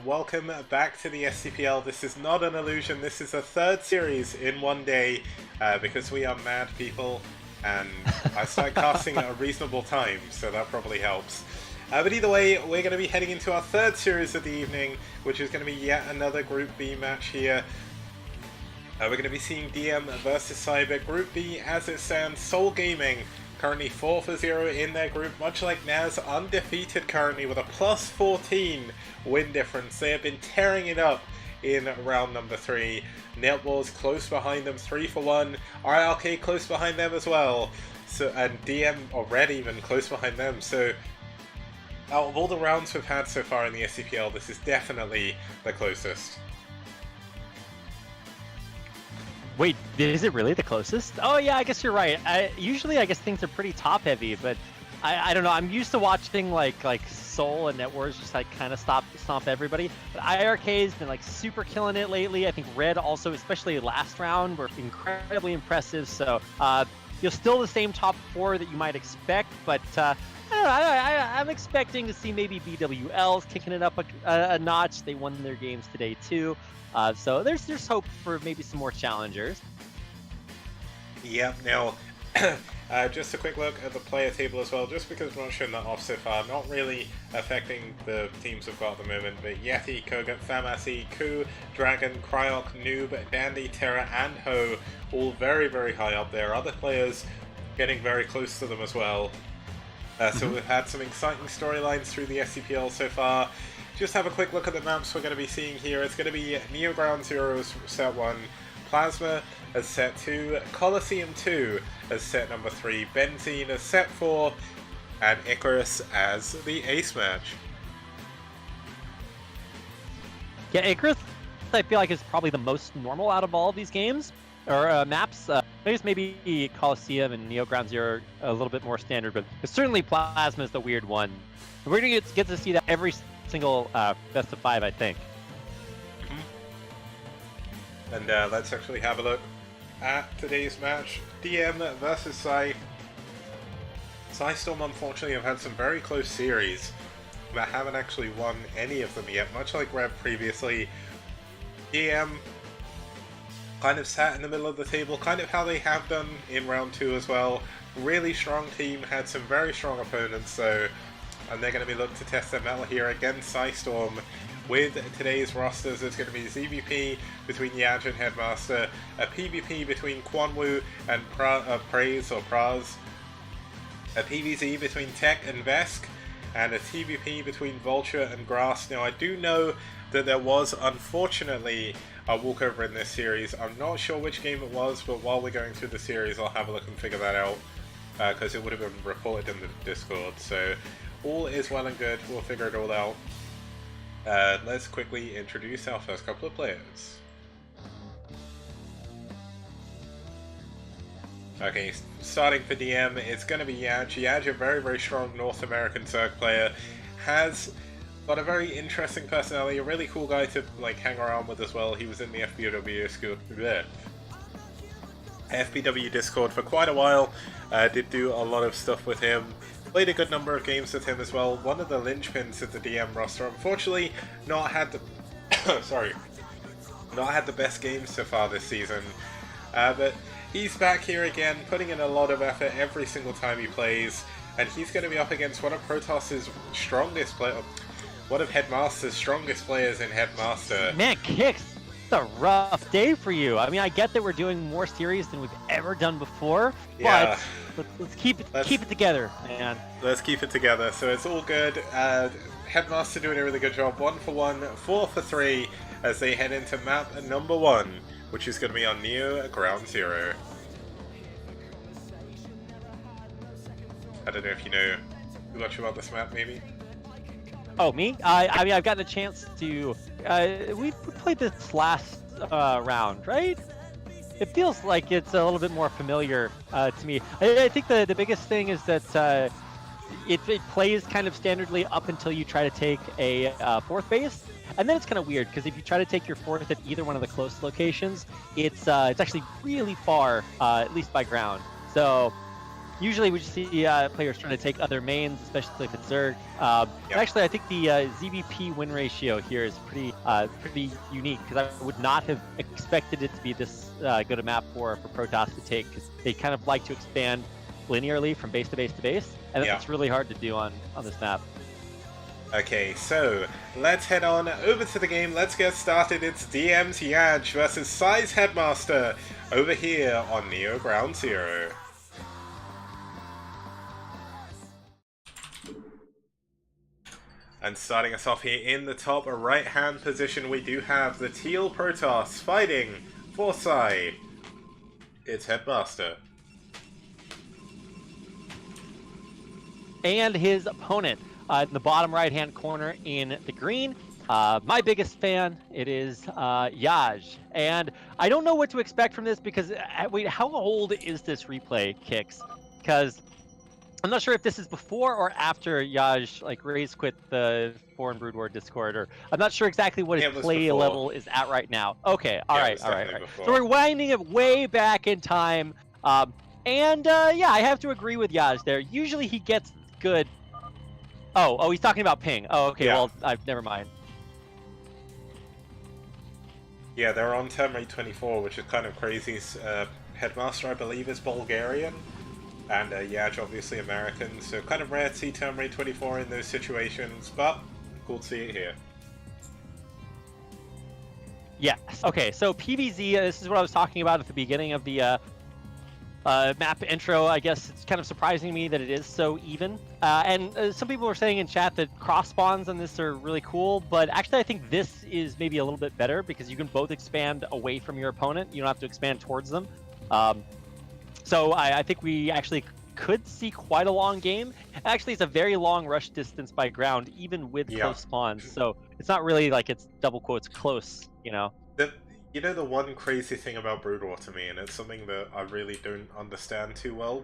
Welcome back to the STPL. This is not an illusion, this is a third series in one day because we are mad people and I started casting at a reasonable time, so that probably helps. But either way, we're going to be heading into our third series of the evening, which is going to be yet another Group B match here. We're going to be seeing DM versus Cyber. Group B, as it stands, Soul Gaming currently 4-0 in their group, much like Naz, undefeated currently with a plus 14 win difference. They have been tearing it up in round number 3. Netball's close behind them, 3-1. RLK close behind them as well. So, and DM or Red even close behind them. So out of all the rounds we've had so far in the STPL, this is definitely the closest. Wait, is it really the closest? Oh yeah, I guess you're right. Usually I guess things are pretty top heavy, but I don't know. I'm used to watching like Soul and Net Wars just like kind of stomp everybody. But IRK's been like super killing it lately. I think Red also, especially last round, were incredibly impressive. So you're still the same top 4 that you might expect, but I don't know, I'm expecting to see maybe BWL's kicking it up a notch. They won their games today too. So there's hope for maybe some more challengers. Yep, now just a quick look at the player table as well, just because we're not showing that off so far, not really affecting the teams we've got at the moment, but Yeti, Kogut, Famasi, Ku, Dragon, Cryok, Noob, Dandy, Terra, and Ho, all very, very high up there. Other players getting very close to them as well. So we've had some exciting storylines through the SCPL so far. Just have a quick look at the maps we're going to be seeing here. It's going to be Neo Ground Zero as set 1, Plasma as set 2, Coliseum 2 as set number 3, Benzene as set 4, and Icarus as the ace match. Yeah, Icarus, I feel like is probably the most normal out of all of these games or maps. I guess maybe Coliseum and Neo Ground Zero are a little bit more standard, but certainly Plasma is the weird one. We're going to get to see that every single best of 5, I think. And let's actually have a look at today's match. DM versus Psi. Storm unfortunately have had some very close series, but haven't actually won any of them yet, much like Rev previously. DM kind of sat in the middle of the table, kind of how they have done in round 2 as well. Really strong team, had some very strong opponents though, and they're going to be looking to test their mettle here against Storm. With today's rosters, there's going to be ZVP between Yaj and Headmaster, a PvP between Quanwu and Praise or Praz, a PvZ between Tech and Vesk, and a TvP between Vulture and Grass. Now I do know that there was unfortunately a walkover in this series. I'm not sure which game it was, but while we're going through the series I'll have a look and figure that out, because it would have been reported in the Discord. So all is well and good, we'll figure it all out. Let's quickly introduce our first couple of players. Okay, starting for DM, it's going to be Yaj. Yaj, a very, very strong North American Zerg player, has got a very interesting personality, a really cool guy to like hang around with as well. He was in the FBW Discord for quite a while, did do a lot of stuff with him. Played a good number of games with him as well. One of the linchpins of the DM roster. Unfortunately, not had the not had the best games so far this season. But he's back here again, putting in a lot of effort every single time he plays, and he's going to be up against one of Protoss's strongest one of Headmaster's strongest players in Headmaster. Man, Kicks, it's a rough day for you. I mean, I get that we're doing more series than we've ever done before, yeah. But let's keep it together, man. Let's keep it together. So it's all good. Headmaster doing a really good job. 1 for 1, 4 for 3 as they head into map number 1, which is going to be on Neo Ground Zero. I don't know if you know too much about this map, maybe? Oh, me? I mean, I've gotten a chance to... we played this last round, right? It feels like it's a little bit more familiar to me. I think the biggest thing is that it plays kind of standardly up until you try to take a 4th base, and then it's kind of weird because if you try to take your 4th at either one of the close locations, it's actually really far, at least by ground. So Usually we just see players trying to take other mains, especially if it's Zerg. Yep. Actually, I think the ZVP win ratio here is pretty unique, because I would not have expected it to be this good a map for Protoss to take, because they kind of like to expand linearly from base to base to base, and Yeah. that's really hard to do on this map. Okay, so let's head on over to the game. Let's get started. It's DM's Yaj versus pSi's Headmaster over here on Neo Ground Zero. And starting us off here in the top right-hand position, we do have the Teal Protoss fighting for pSi. It's Headmaster. And his opponent in the bottom right-hand corner in the green. My biggest fan, it is Yaj. And I don't know what to expect from this, because, wait, how old is this replay, Kix? Because I'm not sure if this is before or after Yaj like rage quit the Foreign Brood War Discord, or I'm not sure exactly what his play before. level is at right now. Okay, all right. Before. So we're winding it way back in time, and yeah, I have to agree with Yaj there. Usually he gets good. Oh, he's talking about ping. Oh, okay. Yeah. Well, never mind. Yeah, they're on term rate 24, which is kind of crazy. Headmaster, I believe, is Bulgarian. And Yaj, obviously American, so kind of rare to see term rate 24 in those situations, but cool to see it here. Yes. Okay, so PVZ, this is what I was talking about at the beginning of the map intro. I guess it's kind of surprising to me that it is so even. And some people were saying in chat that cross spawns on this are really cool, but actually I think this is maybe a little bit better, because you can both expand away from your opponent. You don't have to expand towards them. So I think we actually could see quite a long game. Actually, it's a very long rush distance by ground, even with close spawns. So it's not really like it's double quotes close, you know? You know the one crazy thing about Brood War to me, and it's something that I really don't understand too well,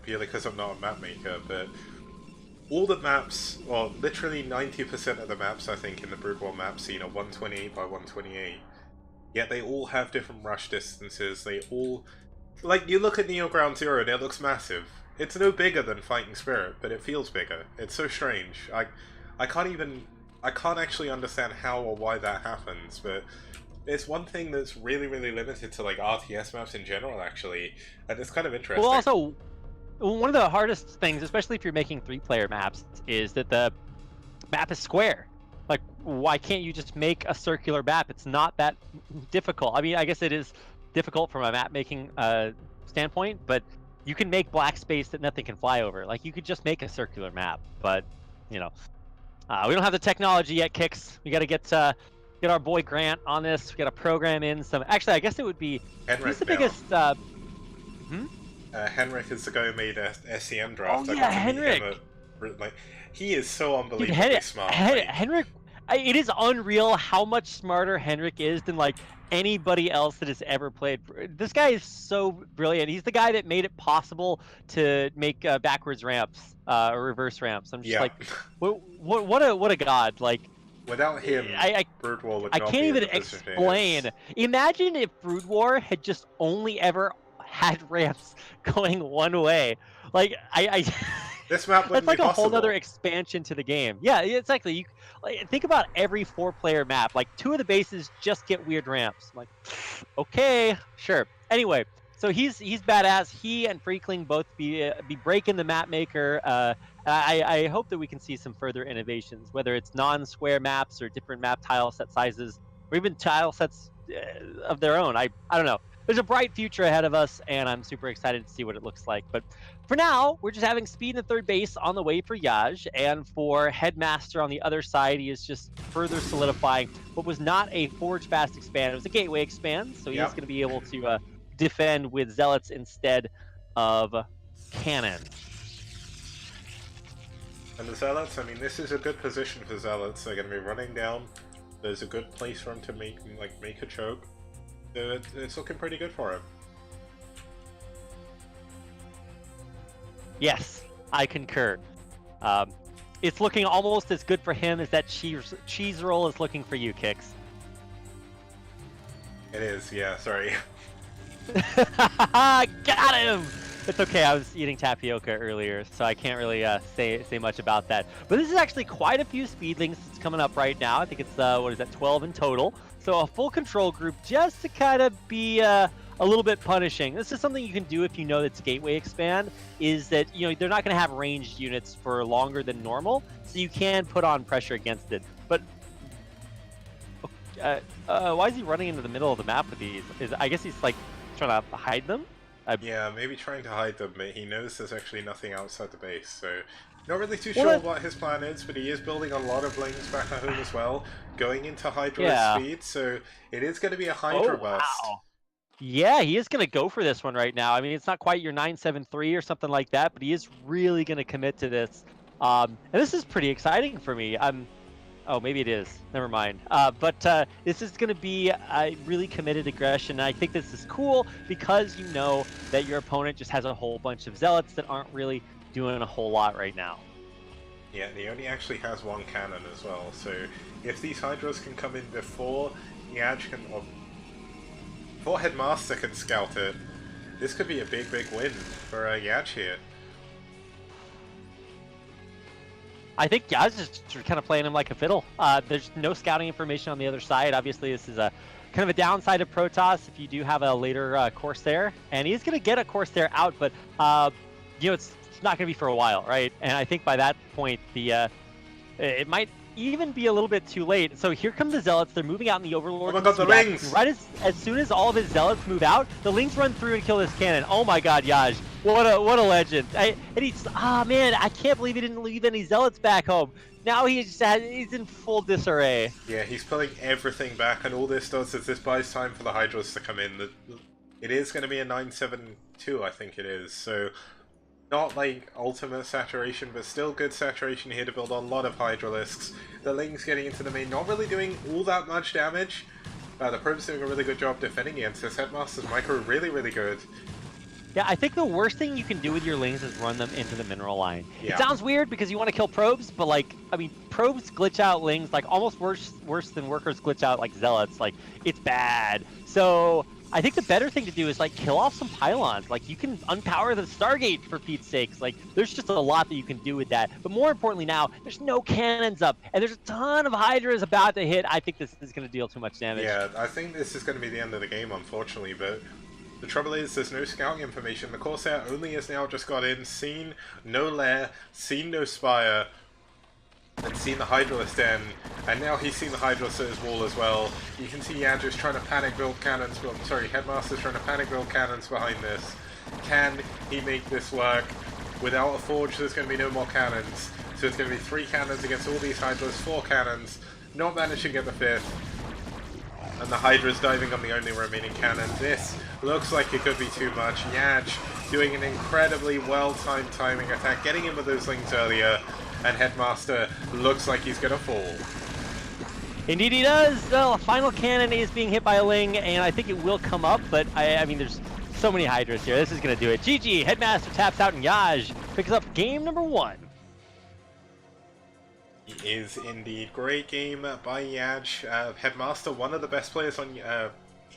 purely because I'm not a map maker, but all the maps, well, literally 90% of the maps, I think, in the Brood War map scene are 128 by 128. Yet they all have different rush distances. They all... Like, you look at Neo Ground Zero and it looks massive. It's no bigger than Fighting Spirit, but it feels bigger. It's so strange. I can't actually understand how or why that happens, but it's one thing that's really, really limited to, like, RTS maps in general, actually, and it's kind of interesting. Well, also, one of the hardest things, especially if you're making 3-player maps, is that the map is square. Like, why can't you just make a circular map? It's not that difficult. I mean, I guess it is difficult from a map making standpoint, but you can make black space that nothing can fly over. Like, you could just make a circular map, but you know, we don't have the technology yet, Kix. We got to get our boy Grant on this. We got to program in some. Actually, I guess it would be. Henrik He's the now. biggest. Henrik is the guy who made SCM draft. Oh yeah, Henrik. He is so unbelievably smart. Henrik. It is unreal how much smarter Henrik is than like anybody else that has ever played. This guy is so brilliant. He's the guy that made it possible to make backwards ramps or reverse ramps. I'm just like, what a god! Like, without him, Brood War would I not can't be even in the position it explain. is. Imagine if Brood War had just only ever had ramps going one way. Like This map wouldn't that's like be a possible. whole other expansion to the game. Yeah, exactly. You like, think about every 4-player map. Like 2 of the bases just get weird ramps. I'm like, okay, sure. Anyway, so he's badass. He and Freakling both be breaking the map maker. I hope that we can see some further innovations, whether it's non-square maps or different map tile set sizes, or even tile sets of their own. I don't know. There's a bright future ahead of us, and I'm super excited to see what it looks like. But for now, we're just having speed in third base on the way for Yaj, and for Headmaster on the other side, he is just further solidifying what was not a Forge Fast expand. It was a Gateway expand, so he's going to be able to defend with Zealots instead of Cannon. And the Zealots, I mean, this is a good position for Zealots. They're going to be running down. There's a good place for him to make a choke. So it's looking pretty good for him. Yes, I concur. It's looking almost as good for him as that cheese roll is looking for you, Kix. It is, yeah, sorry. Got him! It's okay. I was eating tapioca earlier, so I can't really say much about that. But this is actually quite a few speedlings that's coming up right now. I think it's what is that, 12 in total. So a full control group just to kind of be a little bit punishing. This is something you can do if you know that's gateway expand. Is that they're not going to have ranged units for longer than normal, so you can put on pressure against it. But why is he running into the middle of the map with these? I guess he's like trying to hide them. Yeah, maybe trying to hide them, but he knows there's actually nothing outside the base, so not really too Well, sure what his plan is, but he is building a lot of lings back at home as well, going into Hydra Yeah. speed, so it is going to be a Hydra bust. Wow. Yeah, he is going to go for this one right now. I mean, it's not quite your 973 or something like that, but he is really going to commit to this. And this is pretty exciting for me. Oh, maybe it is. Never mind. But this is going to be a really committed aggression. And I think this is cool because you know that your opponent just has a whole bunch of zealots that aren't really doing a whole lot right now. Yeah, and he only actually has one cannon as well, so if these Hydras can come in before Yaj can, or before Headmaster can scout it, this could be a big win for Yaj here. I think Yaz is just kind of playing him like a fiddle. There's no scouting information on the other side. Obviously, this is a kind of a downside of Protoss if you do have a later Corsair, and he's going to get a Corsair out, but it's not going to be for a while, right? And I think by that point, it might even be a little bit too late. So here come the Zealots. They're moving out in the Overlord. Oh my god, the Lings! Right as soon as all of his Zealots move out, the Lings run through and kill this cannon. Oh my god, Yaj. What a legend. And he's, man, I can't believe he didn't leave any Zealots back home. Now he's in full disarray. Yeah, he's pulling everything back, and all this does is this buys time for the Hydras to come in. It is going to be a 972, I think it is, so not like ultimate saturation, but still good saturation here to build on a lot of Hydralisks. The Lings getting into the main, not really doing all that much damage. The Probe's doing a really good job defending against this. Headmaster's micro really good. Yeah, I think the worst thing you can do with your Lings is run them into the mineral line. Yeah. It sounds weird because you want to kill probes, but probes glitch out Lings, almost worse than workers glitch out Zealots. It's bad. So I think the better thing to do is kill off some pylons. You can unpower the Stargate for Pete's sakes. There's just a lot that you can do with that. But more importantly now, there's no cannons up, and there's a ton of Hydras about to hit. I think this is going to deal too much damage. Yeah, I think this is going to be the end of the game, unfortunately, but the trouble is there's no scouting information. The Corsair only has now just got in, seen no lair, seen no spire, and seen the Hydralist den, and now he's seen the Hydralist at his wall as well. You can see Yandris trying to panic build cannons, Headmaster's trying to panic build cannons behind this. Can he make this work? Without a forge, there's going to be no more cannons. So it's going to be 3 cannons against all these Hydralists, 4 cannons, not managing to get the 5th. And the Hydra's diving on the only remaining cannon. This looks like it could be too much. Yaj doing an incredibly well-timed timing attack, getting in with those Lings earlier, and Headmaster looks like he's gonna fall. Indeed he does! Well, final cannon is being hit by a Ling, and I think it will come up, but I mean, there's so many Hydras here. This is gonna do it. GG! Headmaster taps out, and Yaj picks up game number 1. It is indeed great game by Yaj. Headmaster, one of the best players on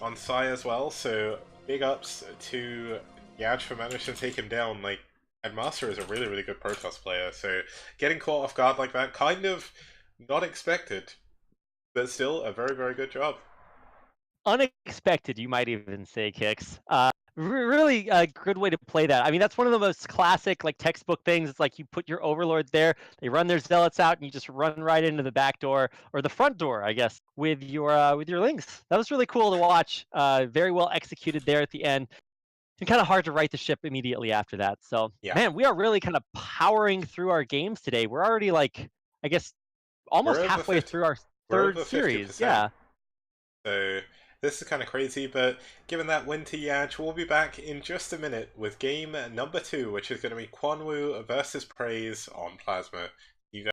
pSi as well, so big ups to Yaj for managing to take him down. Headmaster is a really good Protoss player, so getting caught off guard like that, kind of not expected, but still a very good job. Unexpected, you might even say, Kix. Really a good way to play that. I mean, that's one of the most classic, textbook things. It's you put your overlords there, they run their zealots out, and you just run right into the back door, or the front door, I guess, with your Lings. That was really cool to watch. Very well executed there at the end. And kind of hard to right the ship immediately after that. So, yeah. Man, we are really kind of powering through our games today. We're already, I guess, almost halfway through our third series. Yeah. So this is kind of crazy, but given that win to Yaj, we'll be back in just a minute with game number 2, which is going to be Quanwu versus Praise on Plasma.